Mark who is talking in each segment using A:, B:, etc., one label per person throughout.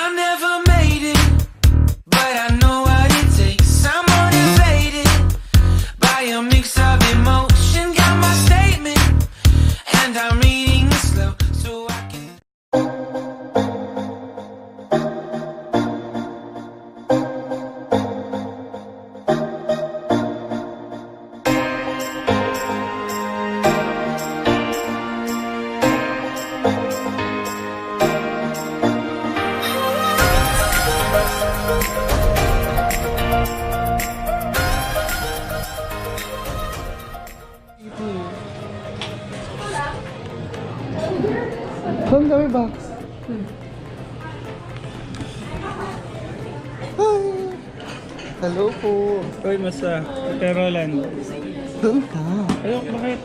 A: I never made it, but I know what it takes. I'm motivated by a mix of emotion. Got my statement, and I'm reading it slow so I can.
B: Saan kami ba? Hi! Hello po!
C: Uy, masa. Roland.
B: Doon ka?
C: Ayok, bakit?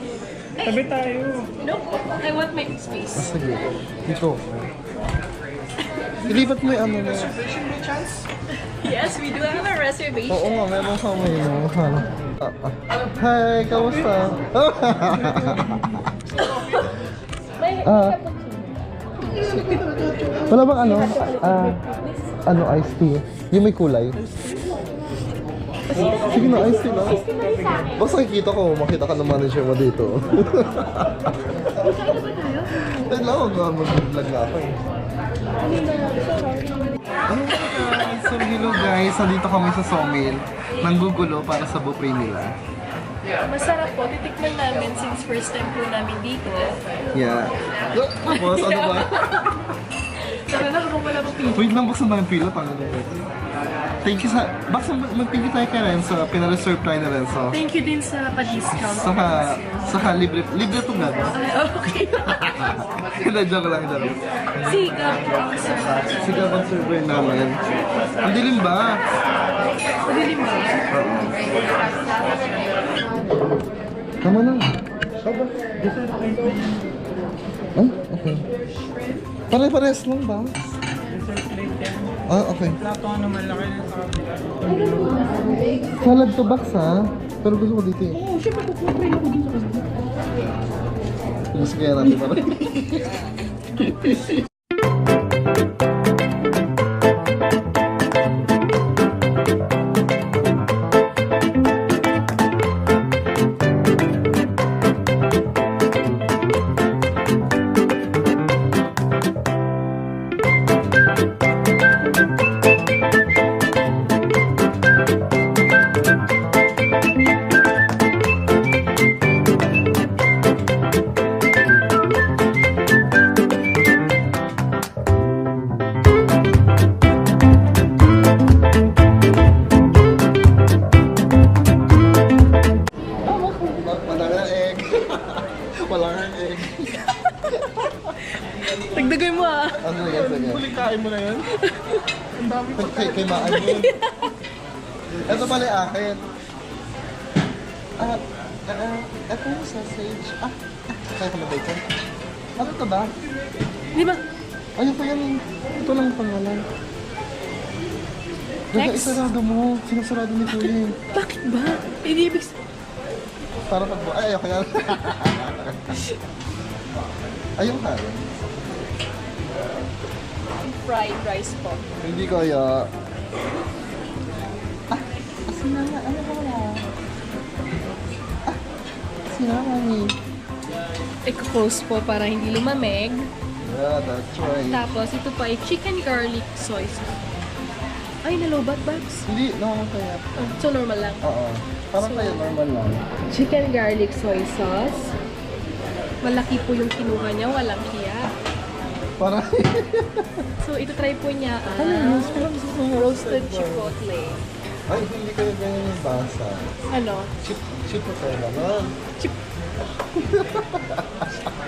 C: Tabi tayo.
D: No, I want my space.
B: Sige. Dito. Ilipat mo yung ano na.
D: Yes, we do have a reservation.
B: Oo nga, meron sa may mo. Hi! Kamusta? Wala bang ano? Ano iced tea? Yung may kulay? Sige na, iced tea na. Basta nakikita ko, makita ka ng manager mo dito. Ay lang, mag-vlog na ako eh. So hello guys, nandito kami sa Sawmill. Nanggugulo para sa buffet nila.
D: Masarap po. Titikman namin since first time po namin dito.
B: Yeah. Tapos, ano ba?
D: Sana na kung wala pong pili.
B: Wait lang, buksan ba ng pilot? Thank you sa... Bakit mag-thank you tayo kay Renzo? Pinareserve tayo na Renzo.
D: Thank you din sa pa-discount.
B: Saka libre to nga.
D: Okay.
B: Hindi, joke lang.
D: Siga po ang server.
B: Siga ang server namin. Ang dilim ba?
D: Madilim ba?
B: Tama na. Ay, okay. Pare-pares lang ba? Ah, okay.
C: Plato ano malaki na sa kapila.
B: Salad to box ha? Pero gusto ko dito eh.
D: Oo, syempre kukumpray ako dito kasi.
B: Mas kaya natin para.
D: Tagdagay mo ah.
B: Ano yan?
C: Kain mo na yun? Ang dami pa.
B: Kay Maan yun. Ito pala yung akin. Ito yung sausage. Kaya ka na bacon? Ano to ba?
D: Di ba?
B: Ayun pa yan. Ito lang ang pangalan. Daga, isarado mo. Sinasarado ni Kuya.
D: Bakit ba? Hindi ibig
B: Para pag... Ay, ayoko yan. Ayun ka.
D: fried rice po.
B: Hindi kaya. Asin na nga. Ano ba wala? Asin na mami.
D: Iko-close po para hindi lumamig.
B: Yeah, that's right.
D: Tapos ito pa ay chicken garlic soy sauce. Ay, nalobat bags.
B: Hindi, naman kaya.
D: So normal lang.
B: Oo. Parang kaya normal lang.
D: Chicken garlic soy sauce. Malaki po yung kinuha niya, walang hiya.
B: Parang...
D: So ito try po niya
B: Ano
D: ang roasted chipotle.
B: Ay, hindi kayo ganyan yung basa.
D: Ano?
B: Chip po tayo naman.
D: Chip.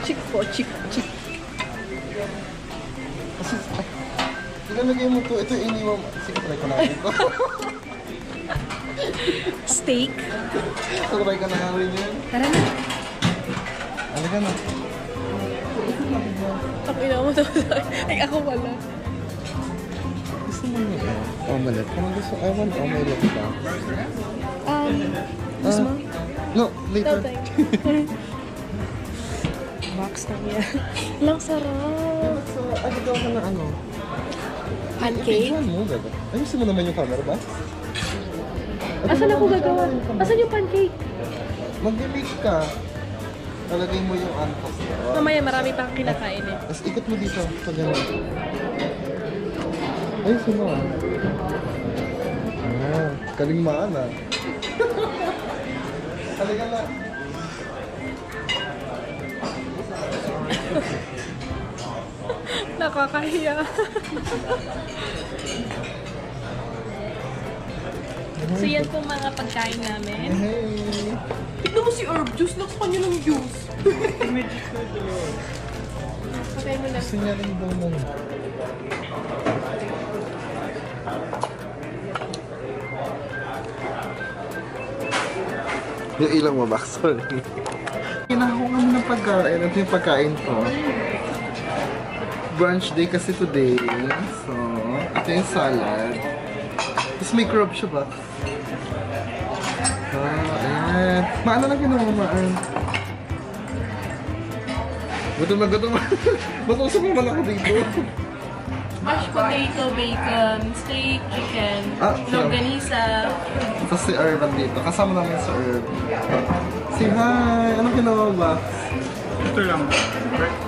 D: Chip po, chip.
B: Kasi, ilalagay mo to. Ito iniwan mo. Sige, try ko na dito.
D: Steak.
B: Try ka na nga rin yun.
D: Tara na.
B: Halika na.
D: Ako ina mo to. Ay, ako wala.
B: Gusto mo niya omelette? Parang gusto, I want omelette ba?
D: Gusto mo?
B: No, later.
D: No, thank you. Box na yan. Lang sarap.
B: So, ano daw ka na ano?
D: pancake.
B: Ipidyan mo, gaga. Ayusin mo naman yung camera ba?
D: Asan ako gagawa? Asan yung pancake?
B: Mag-bake ka. Talagay mo yung antos.
D: Mamaya marami pang kinakain eh.
B: Tapos ikot mo dito. Pag gano'n. Ayusin mo ah. Ah, kaligmaan ah. Talaga na.
D: Nakakahiya. So yan po mga pagkain namin.
B: Hey.
D: Tignan mo si Herb Juice. Laks pa niya ng juice. Patay mo na.
B: Gusto niya rin daw nun. Yung ilang mo ba? Sorry. Kinakuha kami ng pagkain. Ito yung pagkain ko. Brunch day kasi today. So, ito yung salad. Tapos may crab siya ba? Ayan. Maano lang kinumaan? Gutom na gutom. Matusok naman ako dito.
D: Mashed potato, bacon, steak, chicken, longganisa.
B: Tapos si Herb dito. Kasama namin si Herb. Say hi! Anong ginawa ba?
C: Ito lang.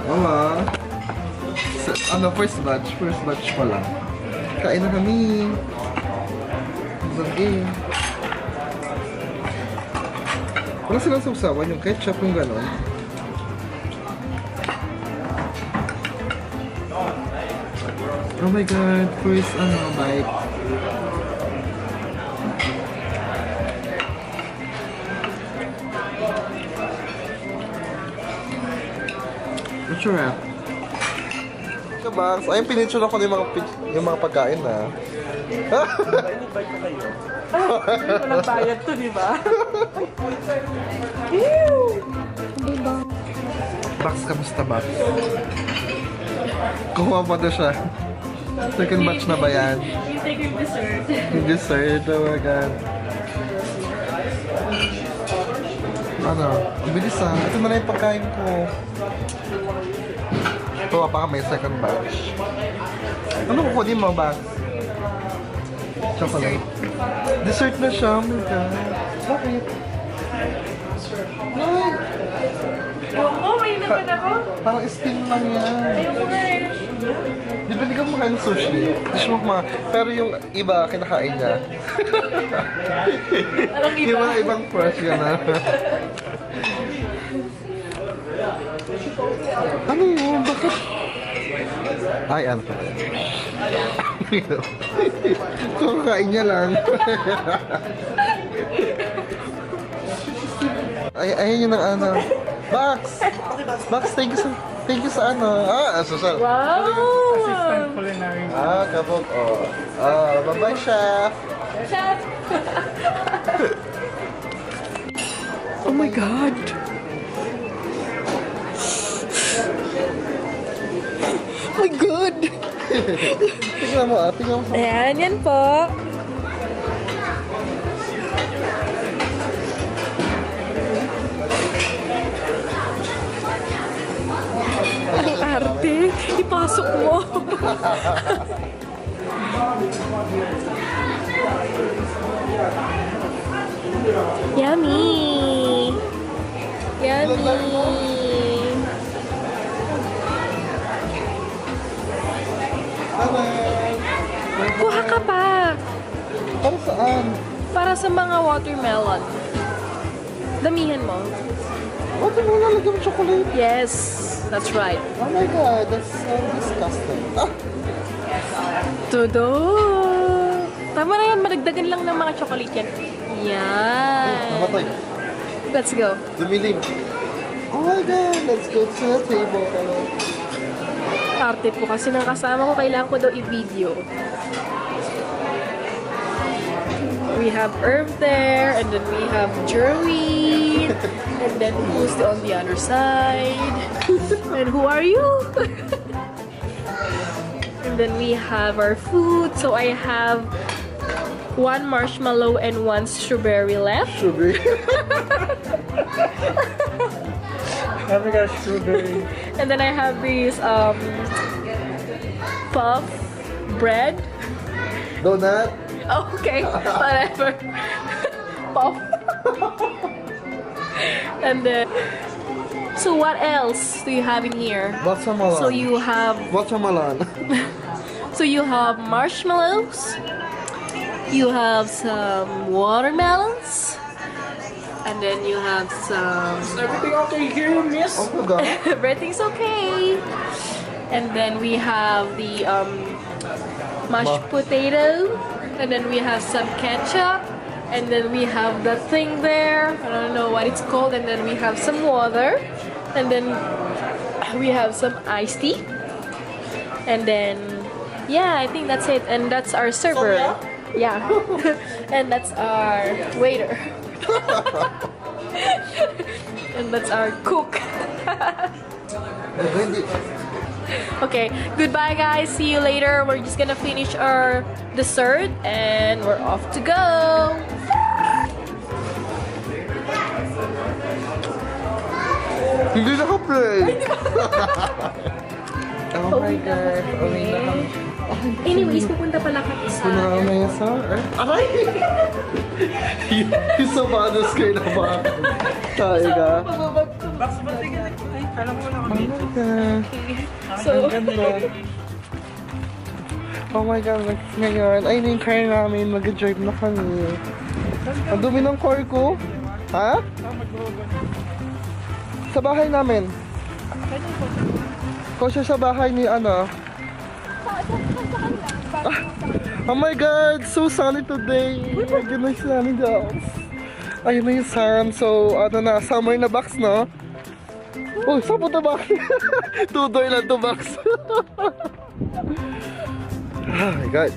B: Mama. First batch. First batch pa lang. Kain na kami. Game. Wala silang sausawan yung ketchup yung gano'n. Oh my god, first bite. What's your wrap? Box. Ayun, pinicture ako yung mga pagkain na.
E: Walang bayad to, di ba?
B: Box, kamusta ba? Kuha pa na siya. Second batch na ba yan?
D: You take your dessert.
B: Yung dessert, oh my god. Ano? Ang bilis ah. Ito na lang yung pagkain ko. Ito pa may second batch. Ano kukunin mo ba? Chocolate. Dessert na siya, oh my god. Bakit? Ay!
D: Oo, may naman ako.
B: Parang steam lang yan.
D: Ayoko nga eh.
B: Di ba hindi ka kumakain ng sushi? Di siya kumakain. Pero yung iba, kinakain niya.
D: Anong iba?
B: Yung mga ibang fresh yan na. Ano yun? Bakit? Ay, ano pa rin? Kumakain niya lang. Ayun yun ang ano. Max! Max, thank you sa ano. Susan.
D: Wow!
C: Assistant culinary.
B: Kabog. Bye-bye, chef.
D: Chef!
E: Oh my God! Oh my God!
B: Tingnan mo tingnan mo.
E: Ayan, yan po. Ang arte. Ipasok mo. Yummy! Yummy! Kuha ka pa!
B: Para saan?
E: Para sa mga watermelon. Damihan mo.
B: Bakit mo nalagyan chocolate?
E: Yes, that's right.
B: Oh my god, that's so disgusting.
E: Todo! Tama na yan, madagdagan lang ng mga chocolate yan. Yan!
B: Namatay.
E: Let's go.
B: Dumilim. Oh my god, let's go to the table.
E: Arte po kasi ng kasama ko, kailangan ko daw i-video. We have Herb there, and then we have Jeremy, and then who's on the other side? And who are you? And then we have our food. So I have one marshmallow and one strawberry left.
B: Strawberry.
C: Sabi ka, strawberry.
E: And then I have these puff bread
B: Donut?
E: Okay, whatever. Pop. And then, so what else do you have in here?
B: Watermelon.
E: So you have,
B: Watermelon.
E: so you have marshmallows. You have some watermelons. And then you have some.
C: Is everything okay here, miss?
B: Oh my God.
E: Everything's okay. And then we have the mashed potato. And then we have some ketchup. And then we have that thing there. I don't know what it's called. And then we have some water. And then we have some iced tea. And then, yeah, I think that's it. And that's our server. Yeah. And that's our waiter. And that's our cook. Okay, goodbye guys. See you later. We're just gonna finish our dessert and we're off to go.
B: Hindi naka-play. Oh my God. Uwi na kami.
E: Anyways, pupunta pala kami sa...
B: May sa... Ay! Yung sabanos kayo na ba? Tayo ka.
C: Box ba tingin? Ay, alam ko na
B: Oh
C: kami.
B: my God.
E: So,
B: Ang ganda. Oh my God. Ngayon, ay na yung car namin. Mag-drive na kami. Ang dumi ng car ko. Ha? Sa bahay namin. Kasi sa bahay ni ano. Oh my God! So sunny today! Medyo na yung sunny daw. Ayun na yung sun. So, ano na, summer na box, no? Oh, saan po ito box? Two-door lang to box. Oh my God.